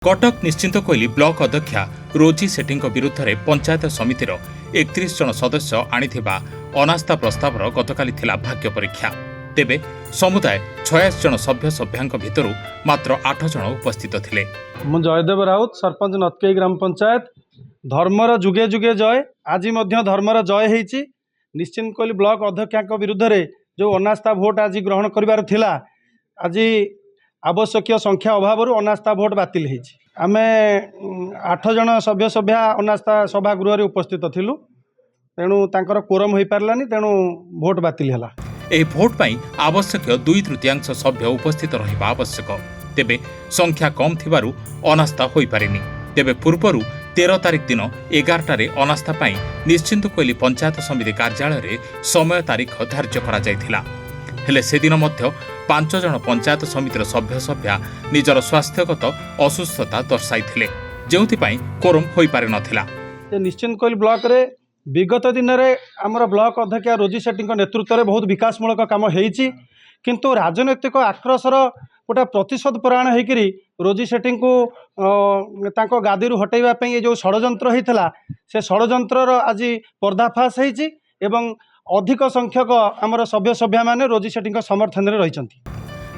कटक निश्चिंत कोइली ब्लॉक अध्यक्षा रोजी सेठी विरुद्ध में पंचायत समितिर 31 जन सदस्य आनिथिबा अनास्था प्रस्तावर गतकाली थिला भाग्य परीक्षा। तेबे समुदाय 86 जन सभ्य सभ्यांक भितरु मात्र 8 जन उपस्थित थिले। मु जयदेव राउत सरपंच नतकेई ग्राम पंचायत। धर्मर जुगे जुगे जय। आज मध्य धर्मर जय होईची। निश्चिंत कोइली ब्लॉक अध्यक्षा विरुद्ध में जो अनास्था भोट आज ग्रहण करिवार थिला, आज आवश्यक संख्या अभाव अनास्था भोट बातिल होईची। आमे 8 जन सभ्य सभ्या अनास्था सभागृह उपस्थित थिलु, तेणु तांकर कोरम होई पारलानी, तेणु भोट बातिल हला। एही भोट पई आवश्यक 2/3 सभ्य उपस्थित रहिबा आवश्यक। तेबे संख्या कम थिबारु अनास्था होई पारेनी। तेबे पूर्वरु 13 तारिख दिन 11टारे अनास्था पई निश्चिंत कोइली पंचायत समिति कार्यालय रे समय तारीख धार्य करा जायथिला। हेले से दिन मध्य 5 जन पंचायत समितिर सभ्य सभ्या निजर स्वास्थ्यगत असुस्थता दर्शाइथिले, जेउथि कोरम होई पारे नथिला। निश्चिंत कोइली ब्लॉक रे विगत दिन में आमर ब्लॉक अध्यक्षा रोजी सेठी नेतृत्व में बहुत विकासमूलक काम होईची, किंतु राजनैतिक आक्रोशर गोटे प्रतिशोध परायण होकर रोजी सेठी को गादी हटाइबा पई जो षड्यंत्र होता से षड्यंत्र आज पर्दाफाश होईची एवं अधिक संख्यक आमर सभ्य सभ्या माने रोजी सेठी समर्थन में रही।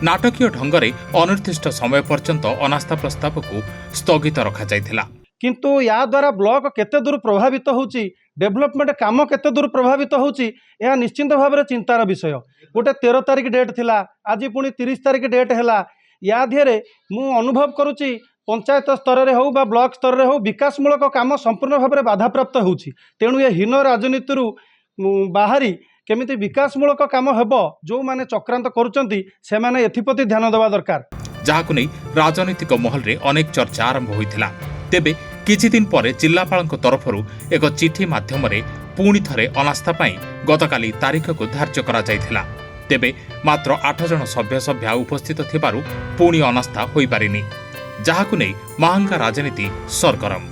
नाटकीय ढंग से अनिर्दिष्ट समय पर्यंत अनास्था प्रस्ताव को स्थगित रखा जायथिला। किंतु या द्वारा ब्लॉक केते दूर प्रभावित होउची, डेवलपमेंट काम केते दूर प्रभावित होउची, यह निश्चिंत भाव में चिंतार विषय। गोटे 13 तारिख डेट थिला, आज पुणी 30 तारिख डेट हैला। या ध्यरे मु अनुभव करुची पंचायत स्तर में हो बा ब्लॉक स्तर में हो विकासमूलक काम संपूर्ण भाव में बाधाप्राप्त होउची। तेणु ये हीन राजनीति बाहरी केमिति विकासमूलक काम हेबो, जो माने चक्रांत करुचंती से माने एथिप्रति ध्यान देवा दरकार। जहाकु नै राजनीतिक महल रे अनेक चर्चा आरंभ होइथिला। तेबे किछि दिन परे जिल्लापालଙ୍କ तरफरु एक चिठी माध्यम रे पुणी थरे अनास्था पई गतकाली तारीख को धार्य करा जायथिला। तेबे मात्र 8 जन सभ्य सभ्या उपस्थित थिबारु पुणी अनास्था होई पारिनी, जहाकु नै महांगा राजनीति सरगरम।